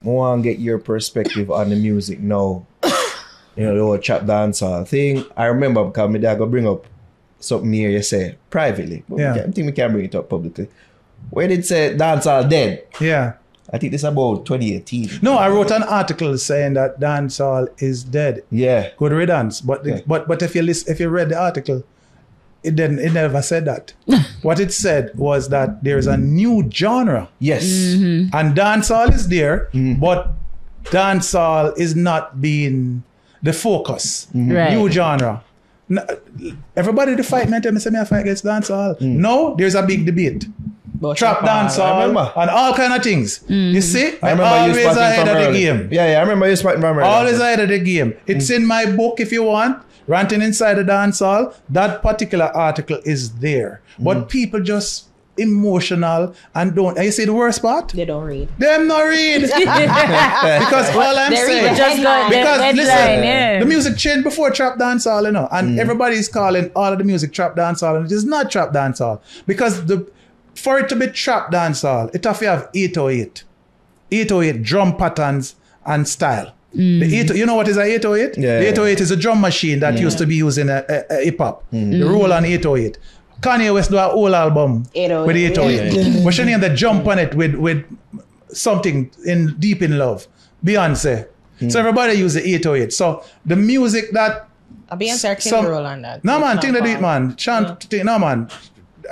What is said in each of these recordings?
I want to get your perspective on the music now. You know, the whole trap dancehall thing. I remember because my dad go bring up something here you say privately. But I think we can bring it up publicly. When it say dancehall dead. Yeah. I think this is about 2018. No, I wrote an article saying that dancehall is dead. Yeah. Good riddance. But if you read the article, it never said that. What it said was that there's a new genre. Yes. And dancehall is there, but dancehall is not being the focus. Right. New genre. Everybody the fight, man, tell me I fight against dancehall. No, there's a big debate. Trap dancehall and all kind of things. You see? I remember always you ahead of the early. game. Yeah, I remember you spotting from early. Always ahead of the game. It's in my book if you want. Ranting Inside the Dancehall. That particular article is there. But people just emotional and don't. And you see the worst part? They don't read. Them not read. Because all I'm saying. Because listen, the music changed before trap dancehall, you know. And everybody's calling all of the music trap dancehall. And it is not trap dancehall. Because for it to be trap dancehall, it have to have 808. 808 drum patterns and style. You know what is a 808? Yeah, the 808 is a drum machine that used to be used in a hip-hop. The Roland 808. Kanye West do a whole album with 808. What's your name that jump on it with something deep in love? Beyonce. So everybody use the 808. So the music that... Beyonce can roll on that. No man, think they do it man. No man.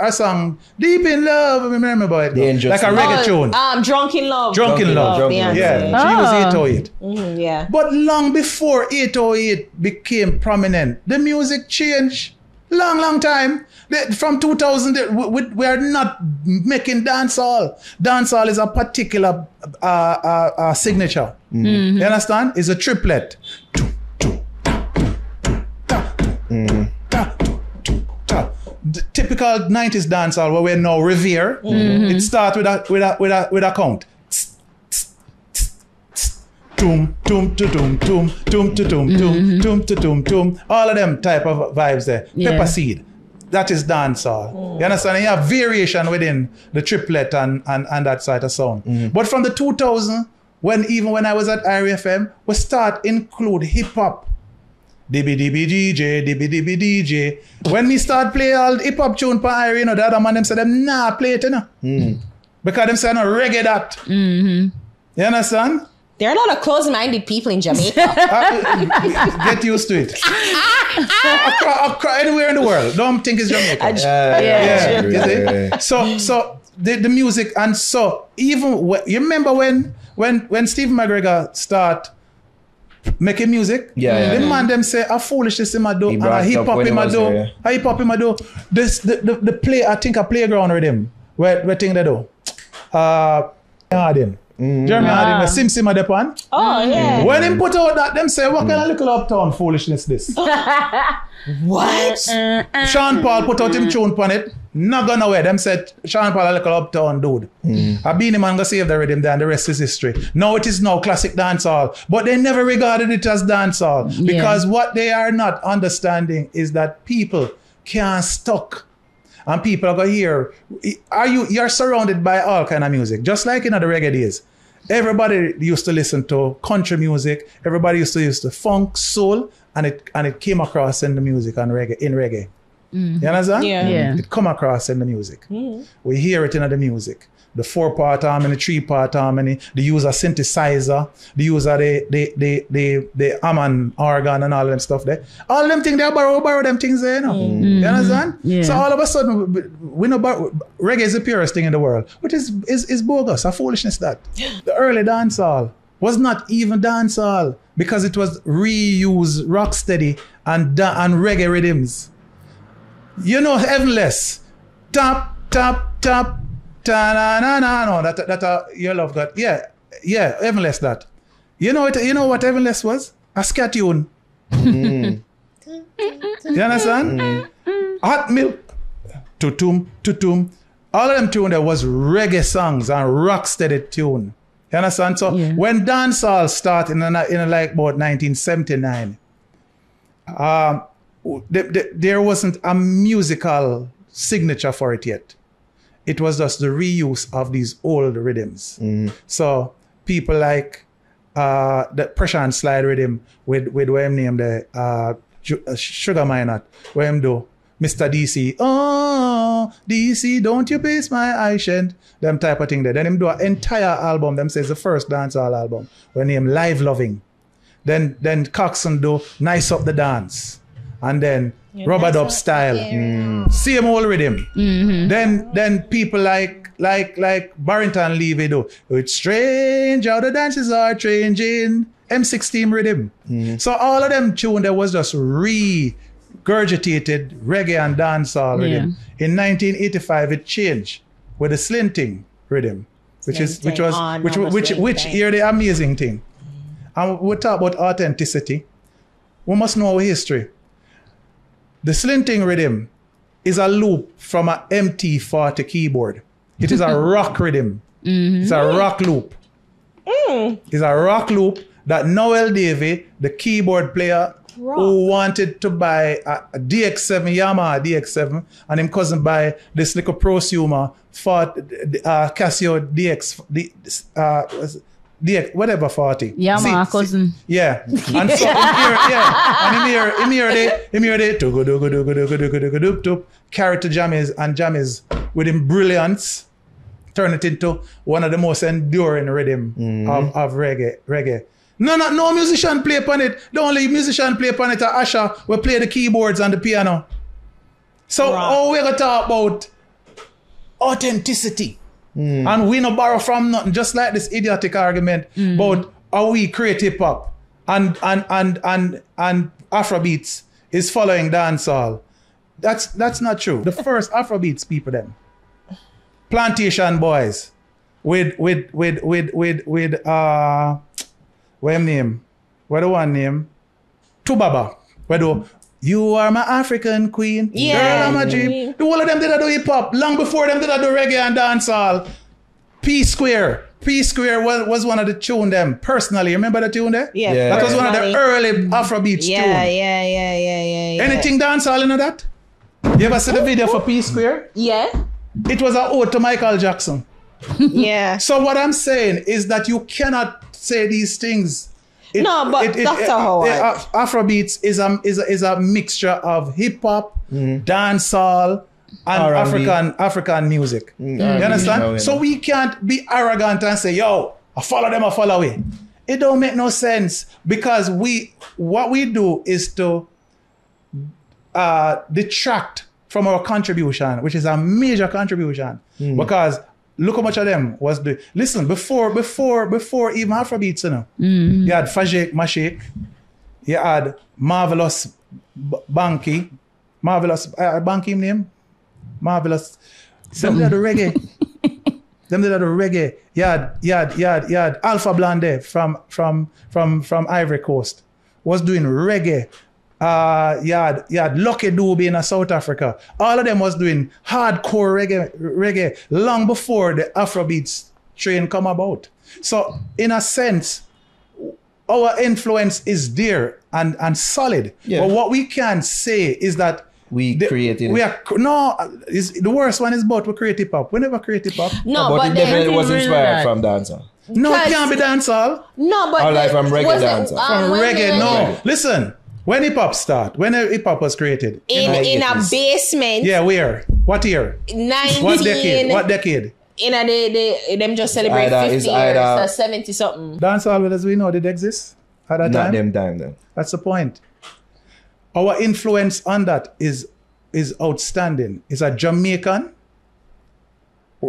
A song Deep in Love, I remember about it. Like a reggae tune. Drunk in Love. Drunk in Love. Yeah. She was 808. Yeah. But long before 808 became prominent, the music changed. Long time. From 2000, we are not making dancehall. Dancehall is a particular signature. You understand? It's a triplet. The typical 90s dancehall where we now revere. It starts with a count. Tum tum tum tum tum tum tum tum tum tum. All of them type of vibes there. Pepper seed. That is dancehall. You understand? And you have variation within the triplet and that side of sound. But from the 2000, when I was at IRFM, we start include hip hop. Dibby DJ. When me start play all hip hop tune for Irie, you know, the other man them say them nah play it, you know. Because them say no reggae that. You understand? There are a lot of close-minded people in Jamaica. Get used to it. Anywhere in the world, don't think it's Jamaica. So the music, and so even you remember when Steve McGregor start making music, the man them say a foolishness in my do, and a hip hop in my do, a hip hop in my do. The play, I think a playground rhythm where thing they do. Hardin. Jeremy Hardin, the Sim Sim at the pan. Oh yeah. When him put out that, them say, what kind of little uptown foolishness this? What? Sean Paul put out him tune on it. Not gonna wear. Them said Sean Paul a little uptown dude. I been him and go save the rhythm there, and the rest is history. Now it is now classic dancehall, but they never regarded it as dancehall because what they are not understanding is that people can't stuck. And people are going to hear, you're surrounded by all kind of music, just like in the reggae days. Everybody used to listen to country music. Everybody used to use the funk, soul, and it came across in the music and reggae. You understand? Yeah. It come across in the music. We hear it in the music. The 4-part harmony, 3-part harmony, the use of synthesizer, the use of the Hammond organ and all them stuff there. All them things, they borrow them things there, you know. You understand? Yeah. So all of a sudden, we know reggae is the purest thing in the world, which is bogus, a foolishness that. The early dancehall was not even dancehall because it was reused rocksteady and reggae rhythms. You know, Heavenless, tap, tap, tap, ta-na-na-na, no, that your love God. Yeah, Heavenless that. You know what Heavenless was? A scat tune. You understand? Hot Milk, tutum. All of them tune there was reggae songs and rocksteady tune. You understand? So when dancehall started in like about 1979, there wasn't a musical signature for it yet. It was just the reuse of these old rhythms. So people like the pressure and slide rhythm with what him name the Sugar Minot, where him do Mr. DC. Oh, DC, don't you pace my eye shed. Them type of thing there. Then him do an entire album. Them says the first dancehall album. When him Live Loving. Then Coxon do Nice Up the Dance. And then Rubber Dub Style. Same old rhythm. Then people like Barrington Levy do. It's strange how the dances are changing. M16 rhythm. So all of them tune there was just regurgitated reggae and dancehall rhythm. In 1985 it changed with the slinting rhythm, which here the amazing thing. And we talk about authenticity. We must know our history. The slinting rhythm is a loop from an MT40 keyboard. It is a rock rhythm. It's a rock loop. It's a rock loop that Noel Davey, the keyboard player, who wanted to buy a DX7, Yamaha DX7, and him cousin buy this little prosumer for Casio DX, whatever 40. Yamaha cousin. Yeah. And so him hear the carry to jammies with him brilliance, turn it into one of the most enduring rhythm of reggae. No musician play upon it. The only musician play upon it are Asha will play the keyboards and the piano. So we're gonna talk about authenticity. And we no borrow from nothing, just like this idiotic argument about how we create hip hop and Afrobeats is following dancehall. That's not true. The first Afrobeats people them. Plantation Boys with what name? What the one name? Tubaba. Where do you are my African queen? Girl, I'm a dream. The whole of them did do hip hop. Long before them did do reggae and dancehall. P Square was one of the tune them personally. Remember the tune there? Yeah. That was one of the early Afrobeats tune. Yeah. Anything dancehall in that? You ever see the video for P Square? Yeah. It was an ode to Michael Jackson. Yeah. So what I'm saying is that you cannot say these things. Dr. Howard. Afrobeats is a mixture of hip hop, dancehall, and African music. You understand? So we can't be arrogant and say, yo, I follow them, I follow it. It don't make no sense because what we do is to detract from our contribution, which is a major contribution. Because look how much of them was doing. Listen, before even Afrobeats, you had Fajek Mashik, you had Marvelous Banky, Banky name? Marvelous. Them did the reggae. You had Alpha Blonde from Ivory Coast was doing reggae. You had Lucky Dube in South Africa. All of them was doing hardcore reggae long before the Afrobeats train come about. So in a sense, our influence is there and solid. Yeah. But what we can say is that created it. The worst one is about we create hip hop. We never create hip hop. But it definitely was inspired from dancehall. No, it can't be dancehall. No, but like from reggae dancehall. From reggae, no. Listen. When hip hop was created? In a basement. Yeah, where? What year? 19. What decade? Them just celebrate 50 years or 70 something. Dancehall, as we know, did exist at that time? Not them time then. That's the point. Our influence on that is outstanding. It's a Jamaican.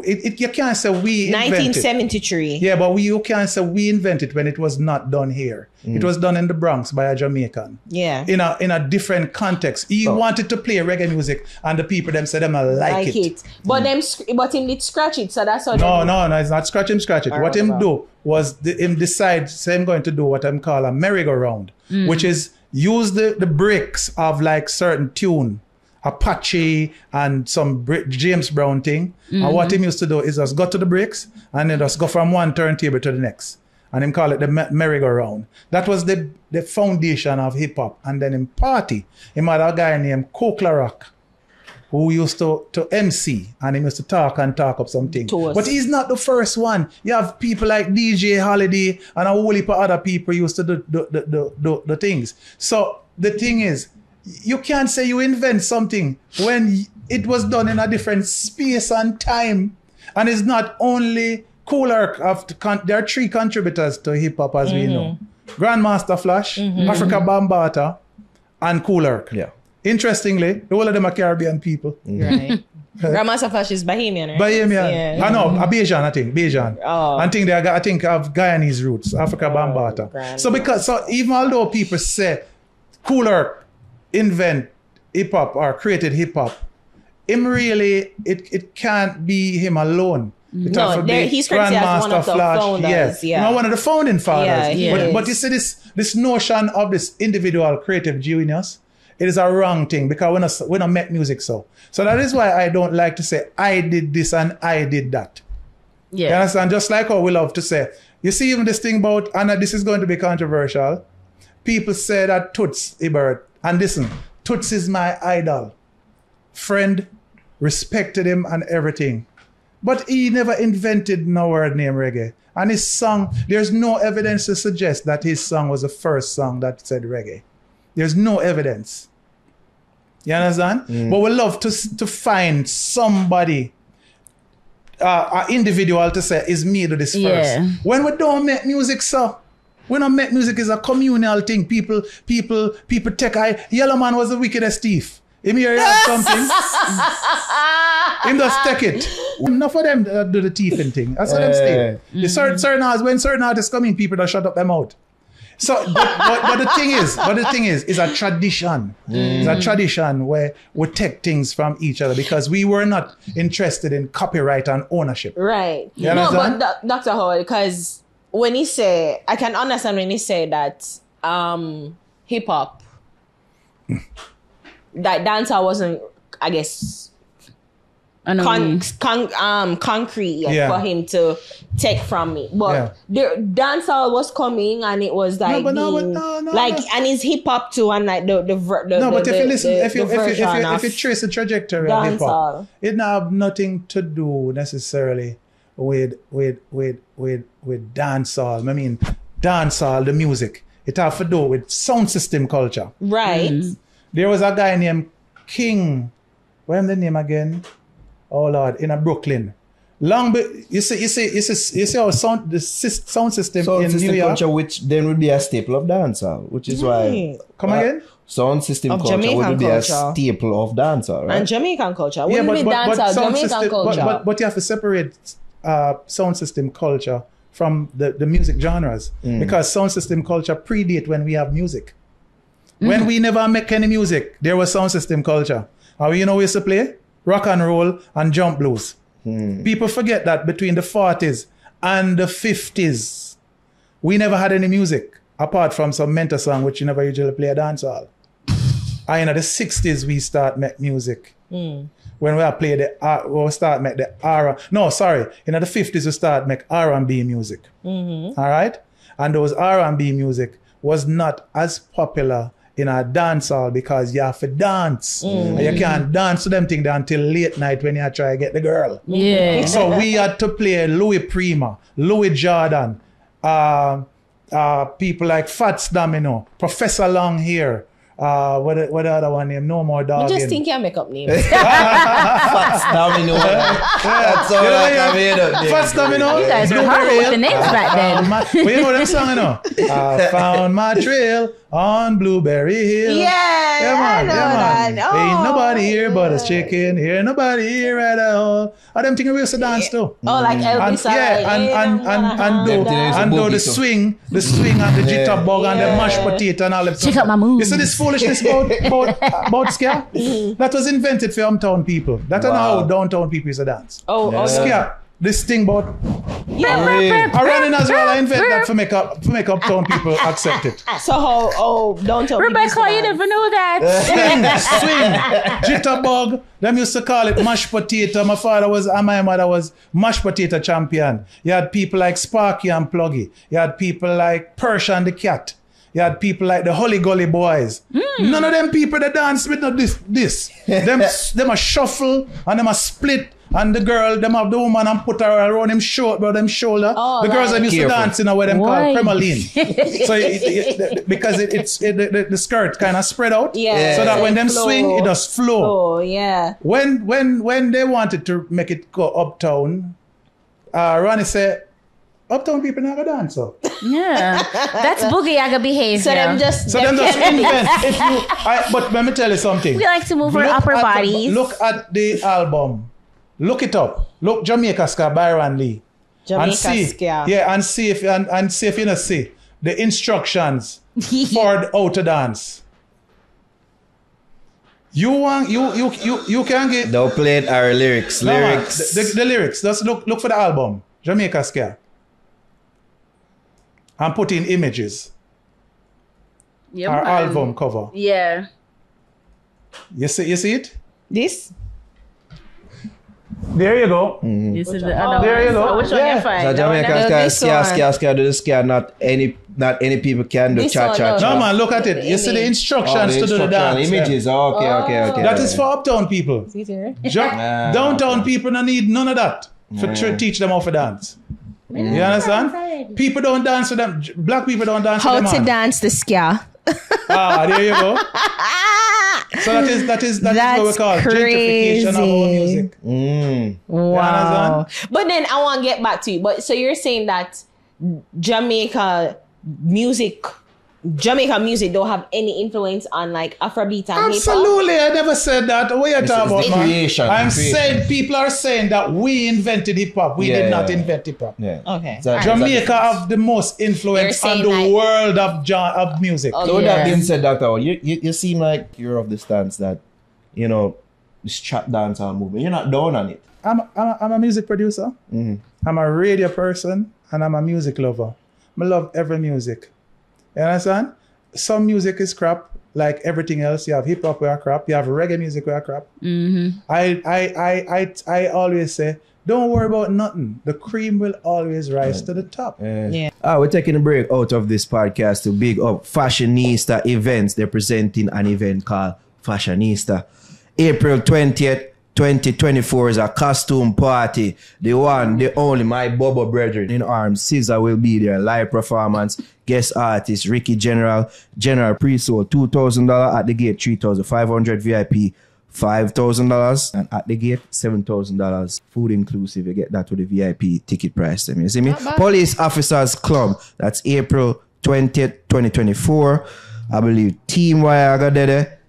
You can't say we invented 1973. Yeah, but you can't say we invented when it was not done here. It was done in the Bronx by a Jamaican. Yeah. In a different context. He wanted to play reggae music and the people them said them like it. But him did scratch it, so that's how No, it's not scratch it. What him do was him decide, say I'm going to do what I'm call a merry-go-round, which is use the bricks of like certain tune, Apache and some James Brown thing. And what him used to do is just go to the bricks and then just go from one turntable to the next. And him call it the merry-go-round. That was the foundation of hip hop. And then in party, him had a guy named Coke Rock, who used to MC and he used to talk up something. But he's not the first one. You have people like DJ Holiday and a whole heap of other people used to do the things. So the thing is, you can't say you invent something when it was done in a different space and time. And it's not only Kool Herc. There are 3 contributors to hip hop as we know. Grandmaster Flash, Africa Bambaataa, and Kool Herc. Yeah. Interestingly, all of them are Caribbean people. Right. Grandmaster Flash is Bahamian, right? Bahamian. I know, Bajan, I think. Bajan. Oh. I think I have Guyanese roots, Africa Bambaataa. So even although people say Kool Herc invent hip hop or created hip hop, him really, it can't be him alone. No, he's credited as one of the founders. Yeah. One of the founding fathers. Yeah, but you see this notion of this individual creative genius, it is a wrong thing because we don't make music so. So that is why I don't like to say I did this and I did that. Yeah. You understand? Just like how we love to say, you see even this thing about, and this is going to be controversial, people say that Toots Hibbert, and listen, Toots is my idol. Friend, respected him and everything. But he never invented no word named reggae. And his song, there's no evidence to suggest that his song was the first song that said reggae. There's no evidence. You understand? But we love to find somebody, an individual to say, is me to this first. When we don't make music, so we don't make music is a communal thing. People take, Yellow Man was the wickedest thief. Him here have something. Him just take it. Enough for them do the thieving thing. That's what them stay. When certain artists come in, people don't shut up their mouth. So, but the thing is, it's a tradition. It's a tradition where we take things from each other because we were not interested in copyright and ownership. Right. You understand? But Dr. Howard, because when he say, I can understand when he say that hip hop, that dancehall wasn't, I guess, concrete yet for him to take from me. But the dancehall was coming and it was like and it's hip hop too and like the but if you listen, if you trace the trajectory of hip hop, it not have nothing to do necessarily with dancehall. I mean dancehall, the music. It have to do with sound system culture. Right. There was a guy named King. What's the name again? Oh Lord, in Brooklyn. You see how the sound system in New York culture, which then would be a staple of dancehall, which is why. Come again? Sound system of culture Jamaican would be culture. a staple of dancehall, right? And Jamaican culture. Wouldn't be dancehall, Jamaican culture. But you have to separate sound system culture from the music genres because sound system culture predate when we have music. When we never make any music, there was sound system culture. How we used to play? Rock and roll and jump blues. People forget that between the 40s and the 50s, we never had any music apart from some mental song, which you never usually play a dancehall. And in the 60s, we start make music. When we play we start make the in the 50s, we start make R&B music. All right? And those R&B music was not as popular in a dance hall because you have to dance. And you can't dance to them things until late night when you try to get the girl. Yeah. So we had to play Louis Prima, Louis Jordan, people like Fats Domino, Professor Longhair, what the other one name? No More Dog. I just think you make up names. Fats Domino. That's all I made up. Fats Domino. You guys were horrible with the names back then. But you know them song, you know? I found my trail on Blueberry Hill. I know that. Oh, ain't nobody here but a chicken. Here nobody here at all. I them think we used to dance too. Oh, like Elvis. And do the swing and the jitterbug and the mashed potato and all that stuff. Check out my moves. You see this foolishness about scare? That was invented for uptown people. That's not how downtown people used to dance. Scare. This thing about running as well, I invent that to make uptown people accept it. So downtown Rebecca, you never know that. Swing, jitterbug. Them used to call it mashed potato. My mother was mashed potato champion. You had people like Sparky and Pluggy. You had people like Persia and the Cat. You had people like the Holy Gully Boys. None of them people that dance with no this. them a shuffle and them a split. And the girl, them have the woman and put her around them shoulder. Oh, the girls that used to dance in a way them call cremaline. So because the skirt kind of spread out. Yeah. So that when them swing, it does flow. Oh, yeah. When they wanted to make it go uptown, Ronnie said, uptown people never dance so. Yeah. That's boogie yaga behavior. So them just invent. But let me tell you something. We like to move our upper bodies. Look at the album. Look it up. Look Jamaica Ska, Byron Lee. Jamaica Ska. Yeah, and see if you know see the instructions for how to dance. You can get. Don't play it our lyrics. No, lyrics. Man, the lyrics. Just look for the album. Jamaica Ska. And put in images. Yeah, our man. album cover. Yeah. You see it? This? There you go. This is the other there you go. Which one you find? So Jamaica Ska do the ska, not any people can do This cha. one, No man, look at it. You see the instructions to do the dance. Images. Okay. That is for uptown people. Downtown people don't need none of that to teach them how to dance. You understand? People don't dance with them. Black people don't dance How with them. to dance the ska. There you go. So that is what we call gentrification of our music. Wow. But then I want to get back to you. But so you're saying that Jamaica music don't have any influence on like Afrobeat and hip hop? Absolutely, I never said that. What are you talking about, man? Creation. I'm saying people are saying that we invented hip hop. We did not invent hip hop. Yeah. Okay. Jamaica have the most influence on the world of music. So with that being said, Dr. You seem like you're of the stance that, you know, this trap dancehall movement, you're not down on it. I'm a music producer. I'm a radio person and I'm a music lover. I love every music. You understand? Some music is crap, like everything else. You have hip hop where are crap. You have reggae music where are crap. I always say, don't worry about nothing. The cream will always rise to the top. We're taking a break out of this podcast to big up Fashionista Events. They're presenting an event called Fashionista. April 20th. 2024 is a costume party. The one, the only, my Bobo brethren in arms. Caesar will be there. Live performance. Guest artist Ricky General. General pre-sold $2,000 at the gate. $3,500 VIP. $5,000 and at the gate $7,000. Food inclusive. You get that with the VIP ticket price. You see me? Police Officers Club. That's April 20th, 2024. I believe Team Wire there.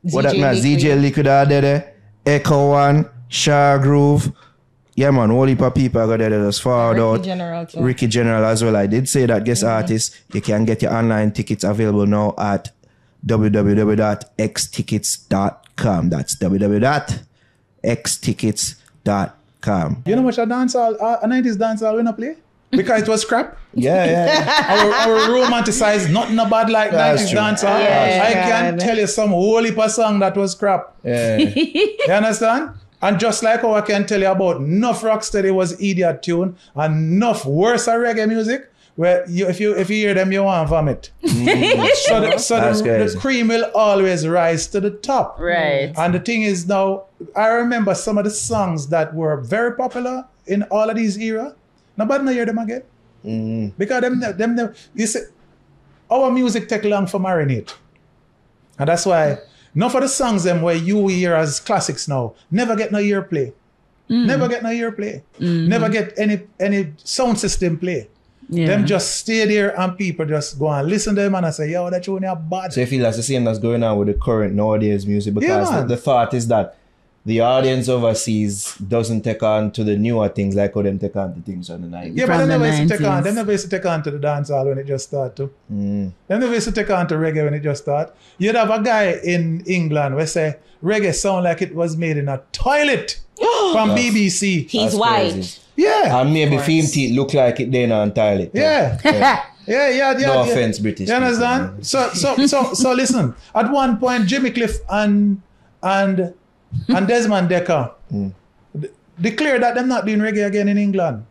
What that means? ZJ Liquid are there. Echo One, Shah Groove. Yeah, man, whole heap of people got there just forward out. Ricky General as well. I did say that guest artists, you can get your online tickets available now at www.xtickets.com. That's www.xtickets.com. You know much a dancehall, a 90s dancehall we not play? Because it was crap. Yeah. Our romanticized nothing bad like 90s dancehall. I can tell you some whole heap of song that was crap. You understand? And just like how I can tell you about enough rocksteady was idiot tune and enough worse reggae music where if you hear them you want to vomit. So the cream will always rise to the top. Right. And the thing is now, I remember some of the songs that were very popular in all of these era. Nobody not hear them again. Because them you see, our music take long for marinate. And that's why none of the songs them where you hear as classics now never get no earplay. Never get no earplay. Never get any sound system play. Them just stay there and people just go and listen to them and I say, yo, that tune is bad. So you feel that's the same that's going on with the current nowadays music because the thought is that the audience overseas doesn't take on to the newer things like how them take on to things on the 90s. Yeah, but they never used to take on. They never used to take on to the dancehall when it just started too. They never used to take on to reggae when it just started. You'd have a guy in England where say reggae sound like it was made in a toilet from BBC. He's white. Yeah. And maybe film teeth look like it then on toilet. Yeah. Yeah. No offense, British. You understand? So listen. At one point, Jimmy Cliff and Desmond Dekker declared that they're not doing reggae again in England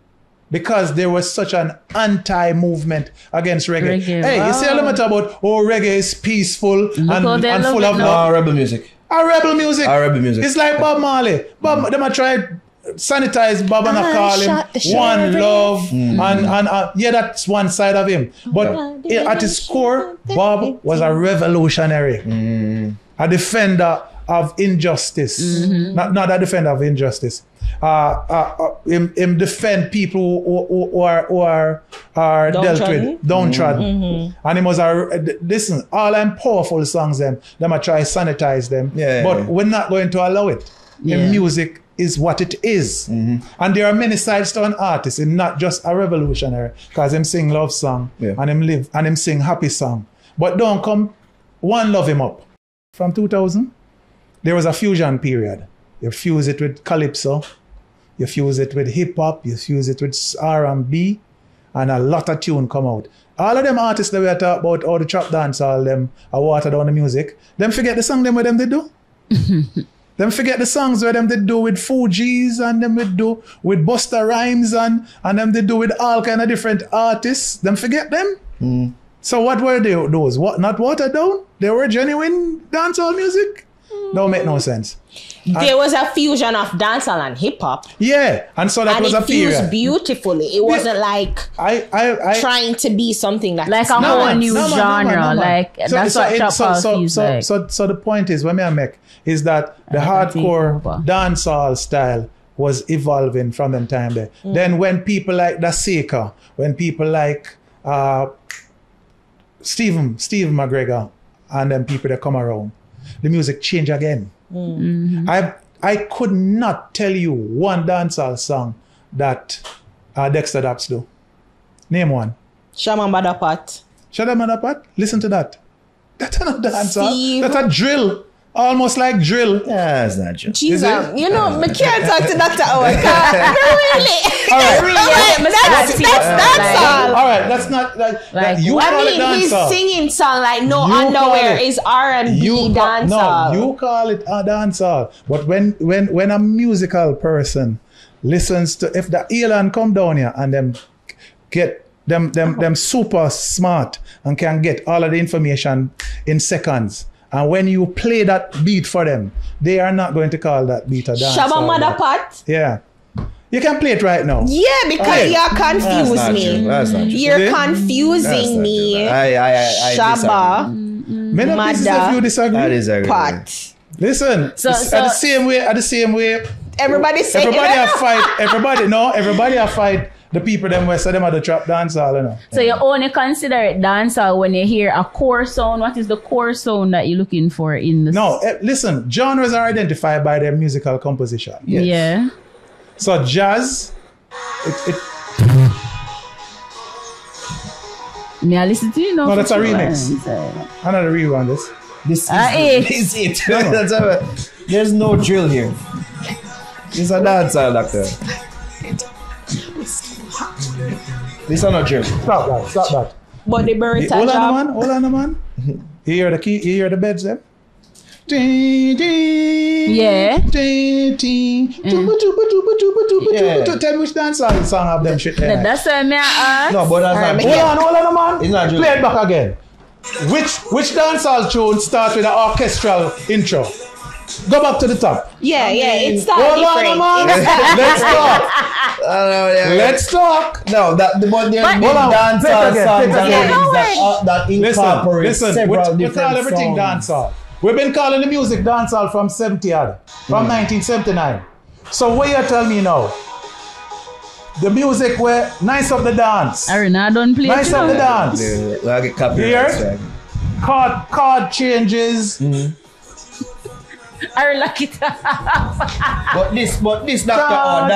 because there was such an anti-movement against reggae. Hey, you see a lot about reggae is peaceful and full of love. Rebel music. Rebel music. Rebel music. It's like Bob Marley. Them I tried sanitize Bob and I call him One Love and yeah, that's one side of him. But at his core, Bob was a revolutionary, a defender of injustice. Not a defender of injustice. Him defend people who are downtrodden. And he was listen, all them powerful songs them I try sanitize them. But we're not going to allow it. The music is what it is. And there are many sides to an artist. He's not just a revolutionary because him sing love song and him live and him sing happy song. But don't come one love him up. From 2000, there was a fusion period. You fuse it with calypso, you fuse it with hip hop, you fuse it with R&B, and a lot of tune come out. All of them artists that we are talking about, all the trap dance, all them are watered down the music. Them forget the song them where them they do. Them forget the songs where them they do with Fugees and them they do with Busta Rhymes and them they do with all kind of different artists. Them forget them. So what were they those? What, not watered down? They were genuine dancehall music? Don't make no sense. There was a fusion of dancehall and hip hop. Yeah, and so that was a period. And it fused beautifully. It wasn't like I trying to be something that like a whole new genre. Like that's what trap house feels like. So the point is, what I make is that the hardcore dancehall style was evolving from them time there. Then when people like Da Seeker, when people like Steve McGregor, and then people that come around, the music change again. I could not tell you one dancehall song that Dexter Daps do. Name one. Shaman Badapat. Shaman Badapat? Listen to that. That's not dancehall. That's a drill. Almost like drill. Yeah, it's not drill. Jesus, you know, me can't talk to Dr. Owen. Really? That's dancehall. All right, that's not like you I call mean, it dancehall. his singing song like No Underwear is R&B dancehall. No, you call it a dancehall. But when a musical person listens to, if the alien come down here and them get them super smart and can get all of the information in seconds. And when you play that beat for them, they are not going to call that beat a dance. Shabba Madapat? Yeah. You can play it right now. Yeah, because you're confusing me. That's not true. You're confusing me. I Shabba Madapat. I disagree. Pot. Listen, at the same way. Everybody say everybody have fight. Everybody have fight. The people them west of them are the trap dancehall, you know. So you only consider it dancehall when you hear a core sound. What is the core sound that you're looking for in the? No, listen. Genres are identified by their musical composition. Yes. Yeah. So jazz, May I listen to you now? No, that's a remix. Another rewind. This is it. No. There's no drill here. This is a dancehall, doctor. This is not drill. Stop that. But the Beretta Hold on, man. You hear the key? You hear the beds there? Yeah. Tell me which dancehall song have them shit there. That's what I ask. No, but that's not. Hold on, man. It's not drill. Play it back again. Which dancehall tune starts with an orchestral intro? Go back to the top. Yeah, it started Hold different. on, man. Let's talk. No, but there are dancehall songs that incorporate several we call everything dancehall. We've been calling the music dancehall from 1979. So what you tell me now? The music where nice up the dance. Arena don't play. Nice up the dance. Here, chord changes. I like it. but this doctor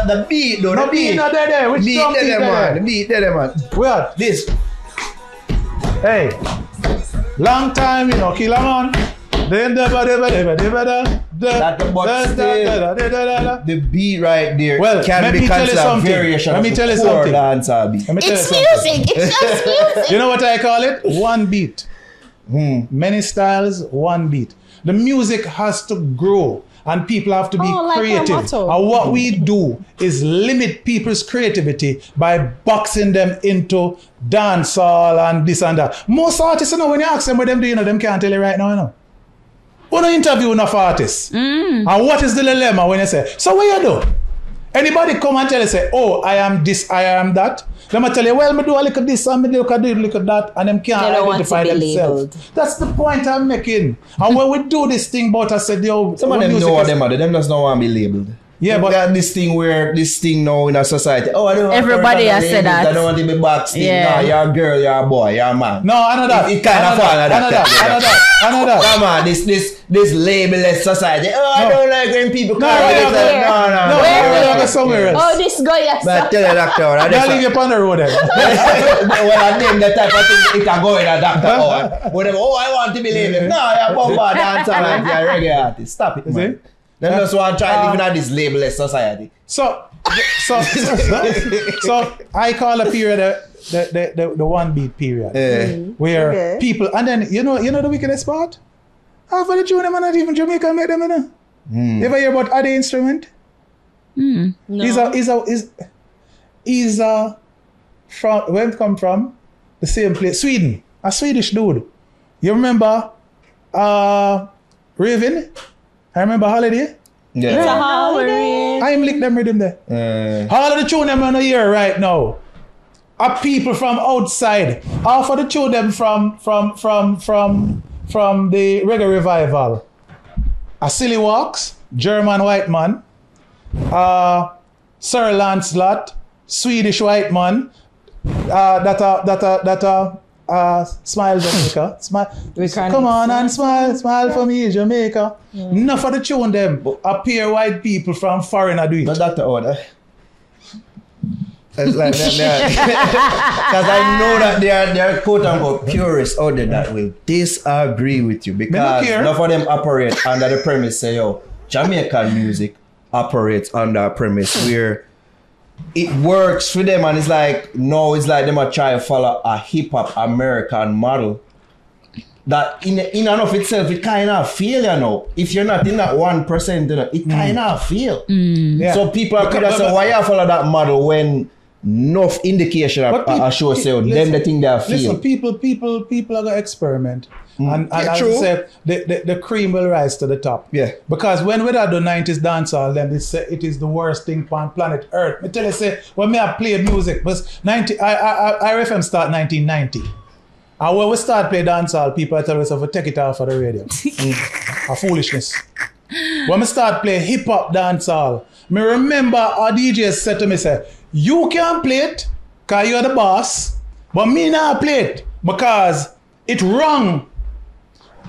the beat though. No the beat not there. Which beat there, man. The beat there, man. What? This. Hey, long time, Killer Man. The beat right there can be considered a variation of the core dancehall beat. It's music. It's just music. You know what I call it? One beat. Many styles, one beat. The music has to grow and people have to be like our creative. motto. And what we do is limit people's creativity by boxing them into dancehall and this and that. Most artists, when you ask them what them do, them can't tell you right now, When you interview enough artists, and what is the dilemma when you say, so what you do? Anybody come and tell you, say, oh, I am this, I am that. Them tell you, well, me do a little this and me do a little that, and them can't identify themselves. That's the point I'm making. And when we do this thing, but I said, yo, some of them know what them are. Them just don't want to be labeled. Yeah, but got this thing now in a society. Oh, I don't want everybody has said that. I don't want to be backstage. Yeah. No, you're a girl, you're a boy, you're a man. No, I know that. It kind of fall like that. I know that. Come on, this labelless society. Oh, I don't like when people call me. No, somewhere else. Oh, this guy, yes. But tell the doctor. I'll leave you upon the road then. Well, I name the type of thing it can go in a doctor. Whatever. Oh, I want to be labelled. No, you're a bomba dancer and you're a reggae artist. Stop it, man. Them just want to try living in this labelless society. So I call a period the one beat period, where people, and then you know the wickedest part. Half of the tune them are not even Jamaican make them. You ever hear about other instrument? No. He's from where it come from? The same place, Sweden, a Swedish dude. You remember Raven? I remember Holiday. Yeah. It's a holiday. I'm lick them rhythm there. All of the tune them on the ear right now are people from outside. Half of the tune them from the reggae revival. A Silly Walks, German white man. Sir Lancelot, Swedish white man. Smile Jamaica. Come on and smile for me, Jamaica. Enough of the tune them appear white people from foreign do it. But Dr. Order. It's like because I know that there are quote unquote purists out there that will disagree with you because enough of them operate under the premise say, yo, Jamaican music operates under a premise where it works for them and it's like them are trying to follow a hip-hop American model that in and of itself it kind of fail, if you're not in that 1%, it kind of fail. So people are kind of say, why you follow that model when enough indication are show say them the thing they are feel. Listen, people are gonna experiment. And as I said, the cream will rise to the top. Yeah. Because when we had the 90s dancehall, then it is the worst thing on planet Earth. I tell you, say, when I played music, was IRFM start 1990. And when we start playing dancehall, people tell us to take it off of the radio. A foolishness. When we start playing hip-hop dancehall, me remember our DJ said to me, say, you can play it because you're the boss, but me not play it because it wrong.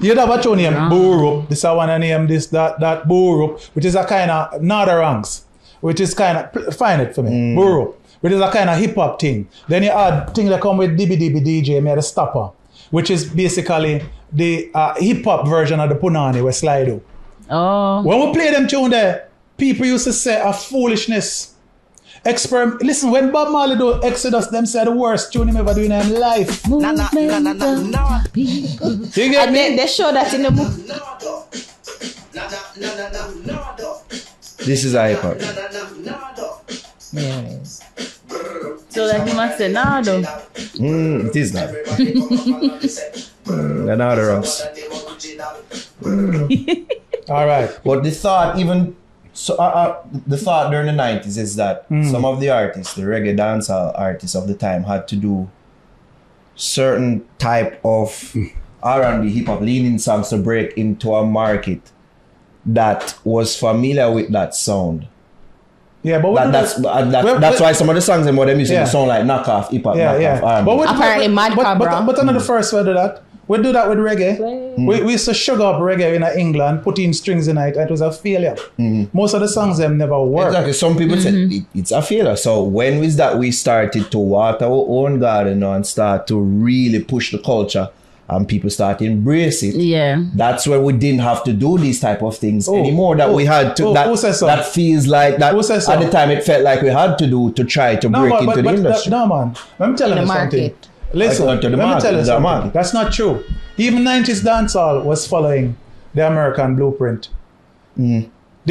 You have a tune named Borup. This I want to name this that Borup, which is a kind of Northerangs, which is kind of find it for me. Borup, which is a kind of hip hop thing. Then you add thing that come with DB DJ, made a stopper, which is basically the hip hop version of the Punani with Slido. Oh. When we play them tune there, people used to say a foolishness. Listen, when Bob Marley do Exodus, them say the worst tune him ever doing in life. You get me? They show that in the movie. This is a hip hop. Yes. So that you must say nah though. It is not. Another us. All right. But the thought even the thought during the 90s is that some of the artists, the reggae dancehall artists of the time, had to do certain type of R&B hip-hop leaning songs to break into a market that was familiar with that sound. Yeah, but that's why some of the songs and what them used to sound like knockoff hip-hop, knockoff R&B. Apparently Mad Cabra. But another first we do that. We do that with reggae. We used to sugar up reggae in England, put in strings in it, and it was a failure. Most of the songs them never work. Exactly. Some people said it's a failure. So when was that we started to water our own garden and start to really push the culture and people start to embrace it. Yeah. That's where we didn't have to do these type of things anymore. That we had to that feels like that at the time it felt like we had to do to try to break into the industry. No man. Let me tell you something. Listen, let me tell you something. That's not true. Even 90s dancehall was following the American blueprint.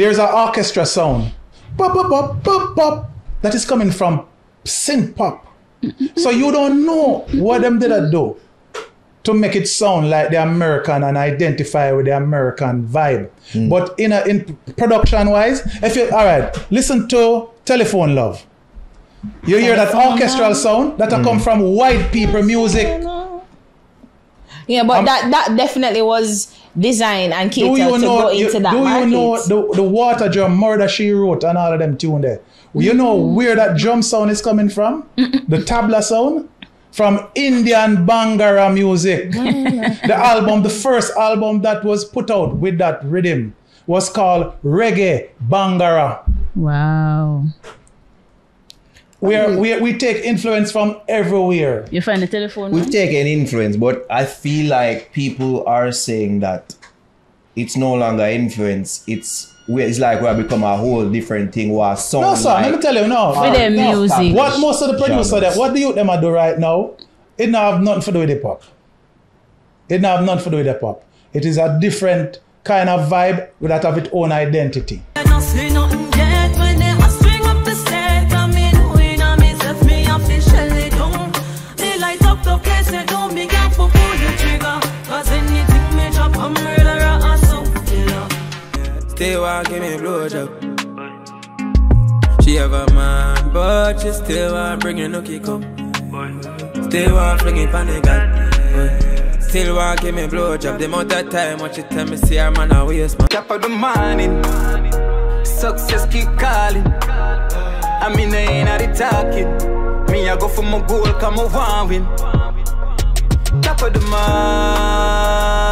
there's an orchestra sound. Pop, pop, pop, pop, pop. That is coming from synth pop. So you don't know what them did I do to make it sound like the American and identify with the American vibe. But in production wise, if you listen to Telephone Love. You hear that orchestral sound that come from white people music. Yeah, but that definitely was designed and catered to go into that market. Do you know the Water Drum, Murder She Wrote and all of them tune there? You know where that drum sound is coming from? The tabla sound? From Indian Bangara music. The first album that was put out with that rhythm was called Reggae Bangara. Wow. We take influence from everywhere. You find the telephone? We've taken influence, but I feel like people are saying that it's no longer influence. It's like we have become a whole different thing. No, sir, let me tell you, no. With their music. What most of the producers, what the youth them are do right now, it don't have nothing to do with hip hop. It don't have nothing to do with hip hop. It is a different kind of vibe that have its own identity. Still want give me blowjob. She have a man, but she still want bring a nookie come. Still want fling it on the gun. Still want give me blowjob. The amount of time when she tell me see her man a waste man. Top of the morning, success keep calling. I mean I ain't at the talking. Me I go for my goal, come I want win. Top of the morning.